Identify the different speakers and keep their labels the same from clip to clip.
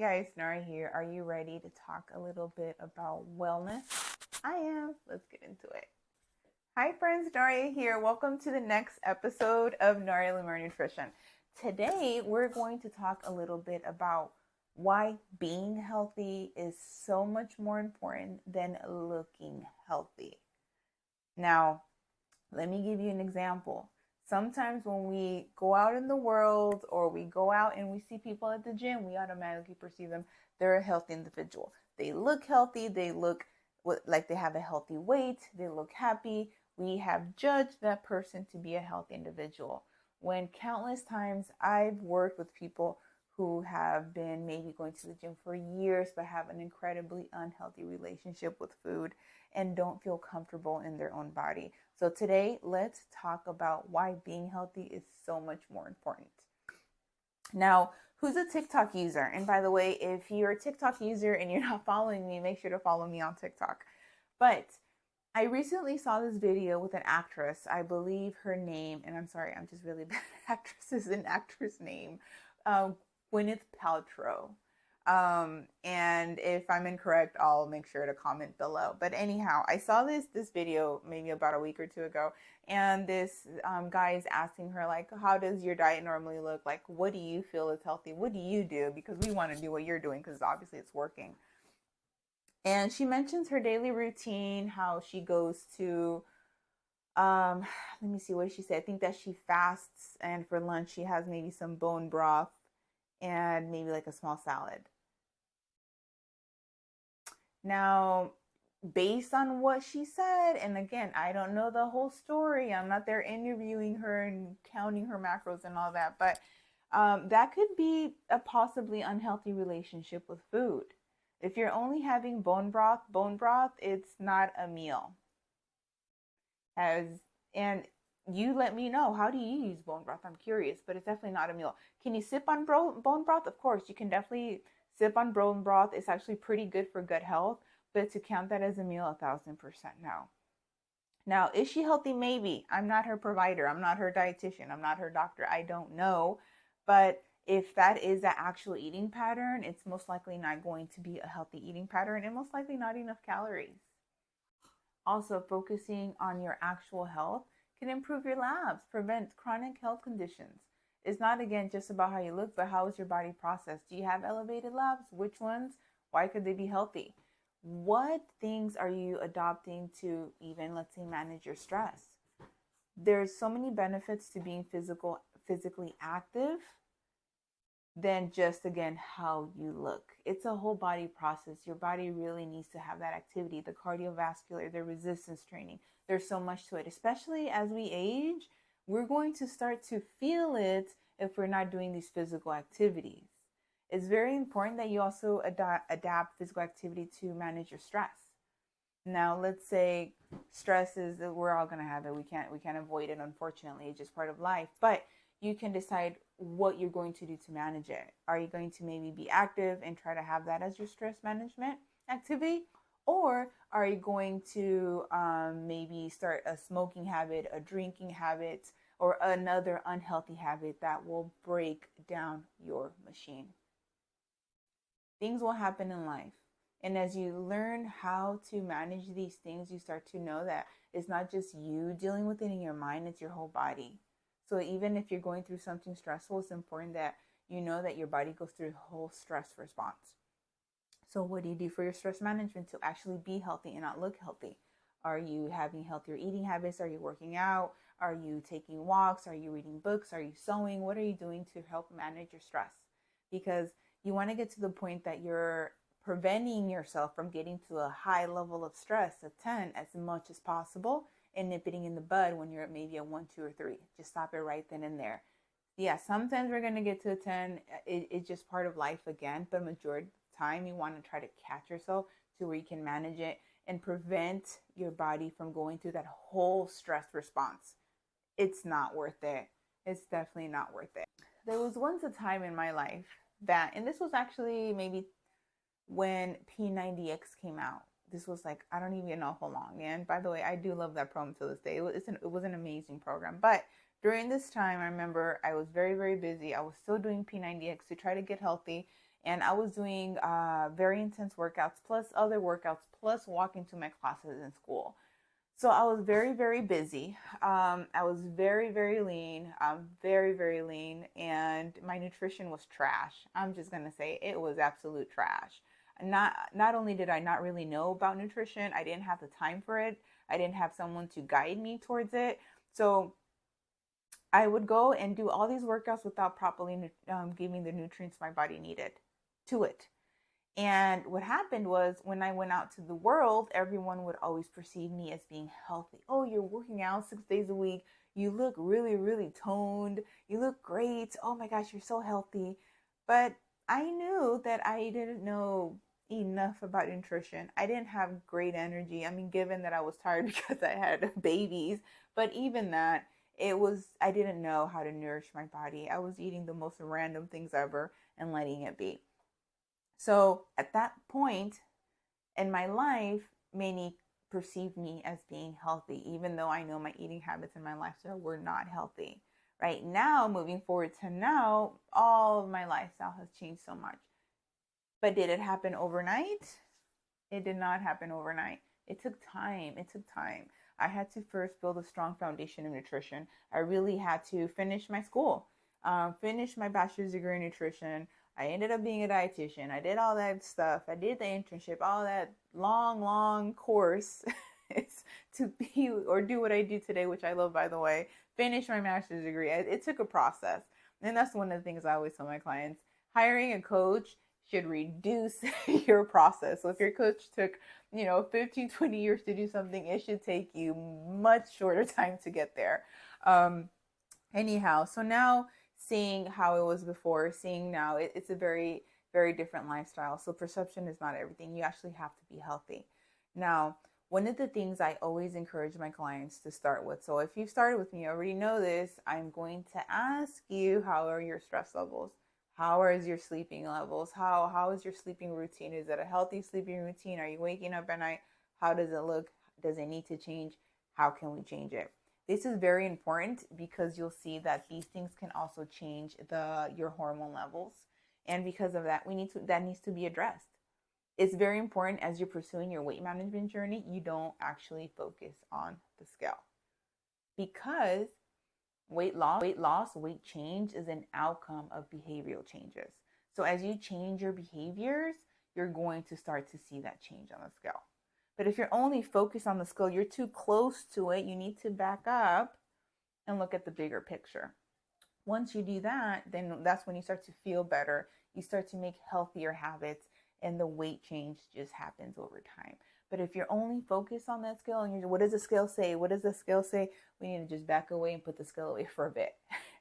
Speaker 1: guys, Nora here. Are you ready to talk a little bit about wellness? I am. Let's get into it. Hi, friends. Nora here. Welcome to the next episode of Nora Lumar Nutrition. Today, we're going to talk a little bit about why being healthy is so much more important than looking healthy. Now, let me give you an example. Sometimes when we go out in the world or we go out and we see people at the gym, we automatically perceive them, they're a healthy individual. They look healthy, they look like they have a healthy weight, they look happy. We have judged that person to be a healthy individual. When countless times I've worked with people who have been maybe going to the gym for years but have an incredibly unhealthy relationship with food and don't feel comfortable in their own body. So today, let's talk about why being healthy is so much more important. Now, who's a TikTok user? And by the way, if you're a TikTok user and you're not following me, make sure to follow me on TikTok. But I recently saw this video with an actress. I believe her name, and I'm sorry, I'm just really bad at actresses and actress name, Gwyneth Paltrow. And if I'm incorrect, I'll make sure to comment below. But anyhow, I saw this video maybe about a week or two ago, and this guy is asking her, like, how does your diet normally look? Like, what do you feel is healthy? What do you do? Because we want to do what you're doing, because obviously it's working. And she mentions her daily routine, how she goes to let me see what she said. I think that she fasts, and for lunch she has maybe some bone broth and maybe like a small salad. Now, based on what she said, and again, I don't know the whole story. I'm not there interviewing her and counting her macros and all that, but that could be a possibly unhealthy relationship with food. If you're only having bone broth, it's not a meal. As and you let me know, how do you use bone broth? I'm curious, but it's definitely not a meal. Can you sip on bone broth? Of course, you can definitely sip on bone broth. It's actually pretty good for gut health, but to count that as a meal, 1,000% no. Now, is she healthy? Maybe. I'm not her provider. I'm not her dietitian. I'm not her doctor. I don't know. But if that is the actual eating pattern, it's most likely not going to be a healthy eating pattern and most likely not enough calories. Also, focusing on your actual health can improve your labs, prevent chronic health conditions. It's not, again, just about how you look, but how is your body processed? Do you have elevated labs? Which ones? Why could they be healthy? What things are you adopting to even, let's say, manage your stress? There's so many benefits to being physically active than just, again, how you look. It's a whole body process. Your body really needs to have that activity, the cardiovascular, the resistance training. There's so much to it, especially as we age. We're going to start to feel it if we're not doing these physical activities. It's very important that you also adapt physical activity to manage your stress. Now, let's say stress is, we're all going to have it. We can't avoid it, unfortunately. It's just part of life. But you can decide what you're going to do to manage it. Are you going to maybe be active and try to have that as your stress management activity? Or are you going to maybe start a smoking habit, a drinking habit, or another unhealthy habit that will break down your machine? Things will happen in life. And as you learn how to manage these things, you start to know that it's not just you dealing with it in your mind, it's your whole body. So even if you're going through something stressful, it's important that you know that your body goes through a whole stress response. So what do you do for your stress management to actually be healthy and not look healthy? Are you having healthier eating habits? Are you working out? Are you taking walks? Are you reading books? Are you sewing? What are you doing to help manage your stress? Because you want to get to the point that you're preventing yourself from getting to a high level of stress, a 10, as much as possible, and nipping in the bud when you're at maybe a 1, 2, or 3. Just stop it right then and there. Yeah, sometimes we're going to get to a 10. It's just part of life again, but majority of the time you want to try to catch yourself to where you can manage it and prevent your body from going through that whole stress response. It's not worth it. It's definitely not worth it. There was once a time in my life that, and this was actually maybe when P90X came out. This was like, I don't even know how long. And by the way, I do love that program to this day. It was an amazing program. But during this time, I remember I was very, very busy. I was still doing P90X to try to get healthy. And I was doing very intense workouts, plus other workouts, plus walking to my classes in school. So I was very, very busy. I was very, very lean. Very, very lean. And my nutrition was trash. I'm just going to say it was absolute trash. Not only did I not really know about nutrition, I didn't have the time for it. I didn't have someone to guide me towards it. So I would go and do all these workouts without properly giving the nutrients my body needed to it. And what happened was when I went out to the world, everyone would always perceive me as being healthy. Oh, you're working out 6 days a week. You look really, really toned. You look great. Oh my gosh, you're so healthy. But I knew that I didn't know enough about nutrition. I didn't have great energy. I mean, given that I was tired because I had babies, but even that, I didn't know how to nourish my body. I was eating the most random things ever and letting it be. So at that point in my life, many perceived me as being healthy, even though I know my eating habits and my lifestyle were not healthy. Right now, moving forward to now, all of my lifestyle has changed so much. But did it happen overnight? It did not happen overnight. It took time. It took time. I had to first build a strong foundation of nutrition. I really had to finish my school, finish my bachelor's degree in nutrition. I ended up being a dietitian. I did all that stuff. I did the internship, all that long, long course to be or do what I do today, which I love, by the way. Finish my master's degree. It took a process. And that's one of the things I always tell my clients. Hiring a coach should reduce your process. So if your coach took, 15, 20 years to do something, it should take you much shorter time to get there. Um, Anyhow, so now seeing how it was before, seeing now, it's a very, very different lifestyle. So perception is not everything. You actually have to be healthy. Now, one of the things I always encourage my clients to start with. So if you've started with me, you already know this. I'm going to ask you, how are your stress levels? How is your sleeping levels? How is your sleeping routine? Is it a healthy sleeping routine? Are you waking up at night? How does it look? Does it need to change? How can we change it? This is very important because you'll see that these things can also change your hormone levels. And because of that, that needs to be addressed. It's very important as you're pursuing your weight management journey, you don't actually focus on the scale. Because weight change is an outcome of behavioral changes. So as you change your behaviors, you're going to start to see that change on the scale. But if you're only focused on the scale, you're too close to it. You need to back up and look at the bigger picture. Once you do that, then that's when you start to feel better. You start to make healthier habits, and the weight change just happens over time. But if you're only focused on that scale and you're, what does the scale say? What does the scale say? We need to just back away and put the scale away for a bit.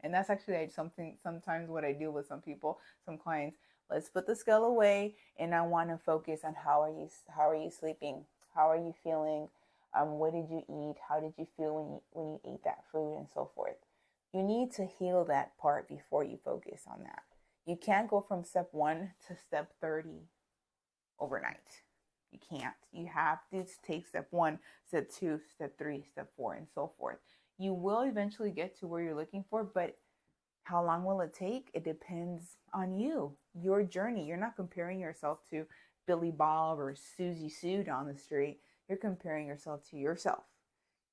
Speaker 1: And that's actually something sometimes what I do with some people, some clients. Let's put the scale away, and I want to focus on how are you sleeping? How are you feeling? What did you eat? How did you feel when you ate that food, and so forth? You need to heal that part before you focus on that. You can't go from step 1 to step 30 overnight. You can't. You have to take step 1, step 2, step 3, step 4, and so forth. You will eventually get to where you're looking for, but how long will it take? It depends on you, your journey. You're not comparing yourself to Billy Bob or Susie Sue down the street. You're comparing yourself to yourself.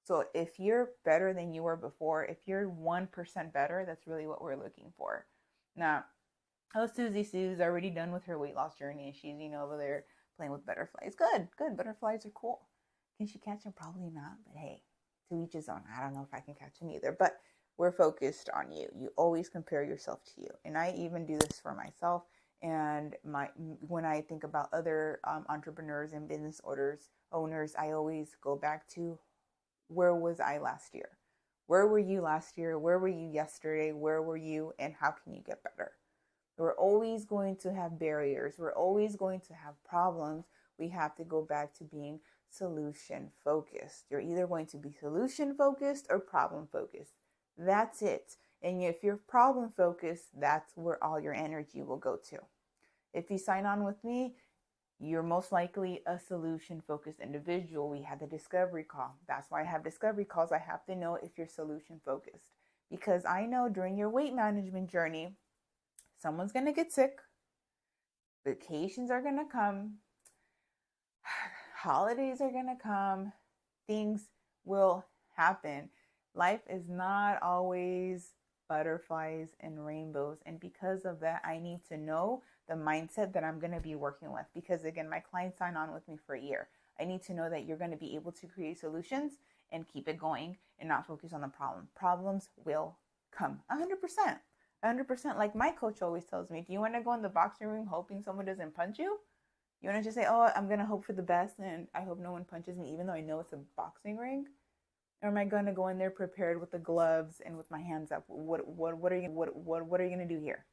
Speaker 1: So if you're better than you were before, if you're 1% better, that's really what we're looking for. Now, Susie Sue's already done with her weight loss journey, and she's, over there playing with butterflies. Good, good. Butterflies are cool. Can she catch them? Probably not, but hey, to each his own. I don't know if I can catch them either, but we're focused on you. You always compare yourself to you. And I even do this for myself. And when I think about other entrepreneurs and business owners, I always go back to, where was I last year? Where were you last year? Where were you yesterday? Where were you? And how can you get better? We're always going to have barriers. We're always going to have problems. We have to go back to being solution focused. You're either going to be solution focused or problem focused. That's it. And if you're problem focused, that's where all your energy will go to. If you sign on with me, you're most likely a solution focused individual. We had the discovery call. That's why I have discovery calls. I have to know if you're solution focused, because I know during your weight management journey, someone's going to get sick. Vacations are going to come. Holidays are going to come. Things will happen. Life is not always butterflies and rainbows. And because of that, I need to know the mindset that I'm going to be working with. Because again, my clients sign on with me for a year. I need to know that you're going to be able to create solutions and keep it going and not focus on the problem. Problems will come 100%. 100%. Like my coach always tells me, do you want to go in the boxing ring hoping someone doesn't punch you? You want to just say, oh, I'm going to hope for the best and I hope no one punches me, even though I know it's a boxing ring? Or am I going to go in there prepared with the gloves and with my hands up? What are you going to do here?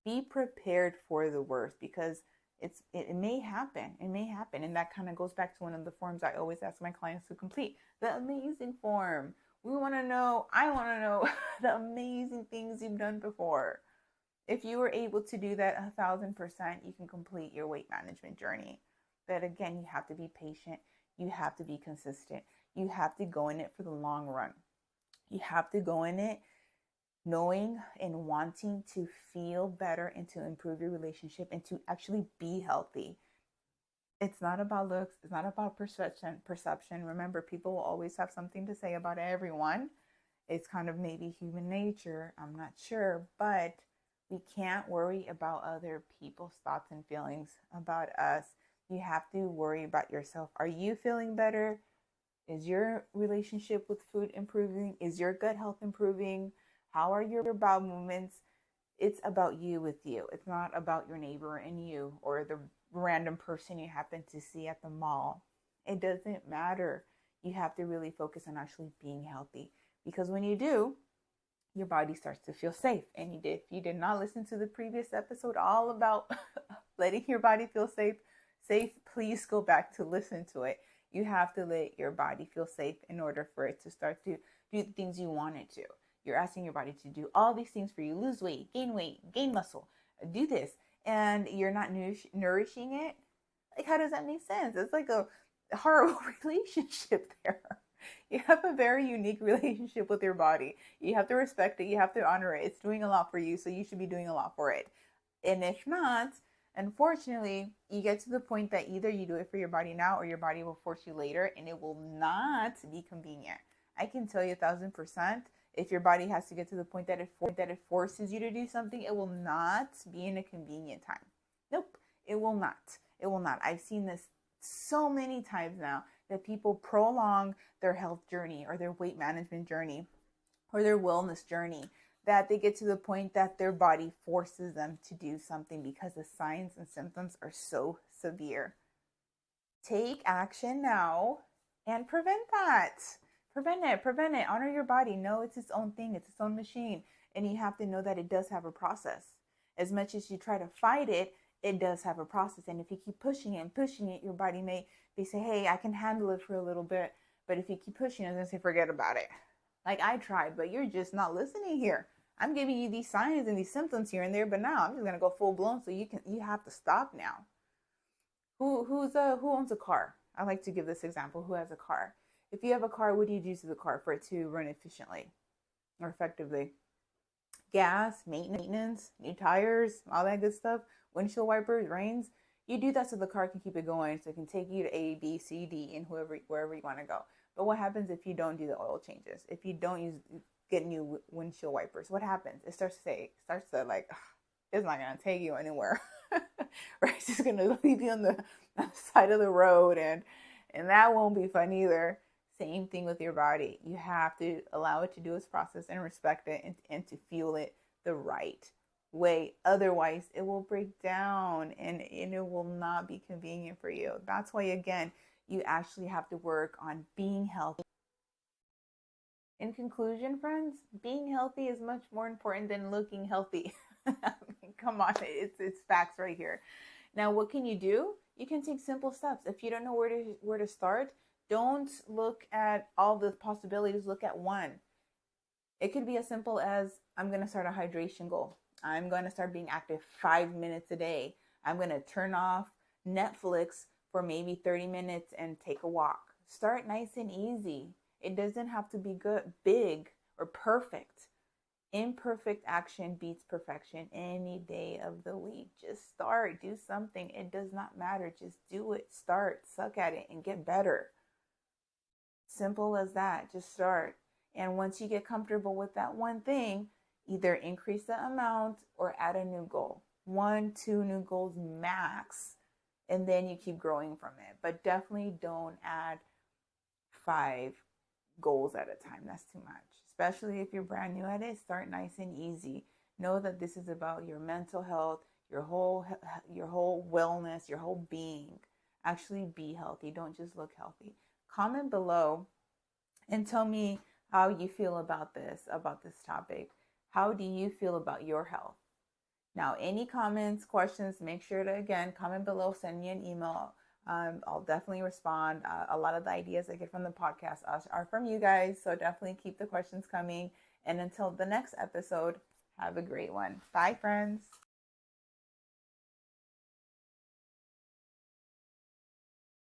Speaker 1: Be prepared for the worst, because it may happen. It may happen. And that kind of goes back to one of the forms I always ask my clients to complete, the amazing form. I want to know the amazing things you've done before. If you were able to do that 1,000%, you can complete your weight management journey. But again, you have to be patient. You have to be consistent. You have to go in it for the long run. You have to go in it knowing and wanting to feel better and to improve your relationship and to actually be healthy. It's not about looks. It's not about perception. Remember, people will always have something to say about everyone. It's kind of maybe human nature. I'm not sure, but we can't worry about other people's thoughts and feelings about us. You have to worry about yourself. Are you feeling better? Is your relationship with food improving? Is your gut health improving? How are your bowel movements? It's about you with you. It's not about your neighbor and you or the random person you happen to see at the mall. It doesn't matter. You have to really focus on actually being healthy, because when you do, your body starts to feel safe. And if you did not listen to the previous episode all about letting your body feel safe, please go back to listen to it. You have to let your body feel safe in order for it to start to do the things you want it to. You're asking your body to do all these things for you: lose weight, gain muscle, do this, and you're not nourishing it. Like, how does that make sense? It's like a horrible relationship there. You have a very unique relationship with your body. You have to respect it. You have to honor it. It's doing a lot for you, so you should be doing a lot for it. And if not, unfortunately, you get to the point that either you do it for your body now or your body will force you later, and it will not be convenient. I can tell you 1,000%, if your body has to get to the point that it forces you to do something, it will not be in a convenient time. Nope, it will not. It will not. I've seen this so many times now, that people prolong their health journey or their weight management journey or their wellness journey, that they get to the point that their body forces them to do something because the signs and symptoms are so severe. Take action now and prevent that. Prevent it. Honor your body. Know it's its own thing. It's its own machine. And you have to know that it does have a process. As much as you try to fight it, it does have a process. And if you keep pushing it, your body may say, hey, I can handle it for a little bit. But if you keep pushing it, it's going to say, forget about it. Like, I tried, but you're just not listening here. I'm giving you these signs and these symptoms here and there, but now I'm just going to go full blown. So you have to stop now. Who owns a car? I like to give this example. Who has a car? If you have a car, what do you do to the car for it to run efficiently or effectively? Gas, maintenance, new tires, all that good stuff, windshield wipers, rains. You do that so the car can keep it going, so it can take you to A, B, C, D, and wherever you want to go. But what happens if you don't do the oil changes? If you don't get new windshield wipers, what happens? It starts to like, it's not gonna take you anywhere. Right? It's just gonna leave you on the side of the road, and that won't be fun either. Same thing with your body. You have to allow it to do its process and respect it, and to fuel it the right way. Otherwise, it will break down and it will not be convenient for you. That's why, again, you actually have to work on being healthy. In conclusion, friends, being healthy is much more important than looking healthy. I mean, come on, it's facts right here. Now, what can you do? You can take simple steps. If you don't know where to start, don't look at all the possibilities. Look at one. It could be as simple as, I'm going to start a hydration goal. I'm going to start being active 5 minutes a day. I'm going to turn off Netflix for maybe 30 minutes and take a walk. Start nice and easy. It doesn't have to be big or perfect. Imperfect action beats perfection any day of the week. Just start, do something. It does not matter. Just do it. Start, suck at it, and get better. Simple as that. Just start. And once you get comfortable with that one thing, either increase the amount or add a new goal. 1, 2 new goals max. And then you keep growing from it. But definitely don't add 5 goals at a time. That's too much. Especially if you're brand new at it, start nice and easy. Know that this is about your mental health, your whole wellness, your whole being. Actually be healthy. Don't just look healthy. Comment below and tell me how you feel about this topic. How do you feel about your health? Now, any comments, questions, make sure to, again, comment below, send me an email. I'll definitely respond. A lot of the ideas I get from the podcast are from you guys, so definitely keep the questions coming. And until the next episode, have a great one. Bye, friends.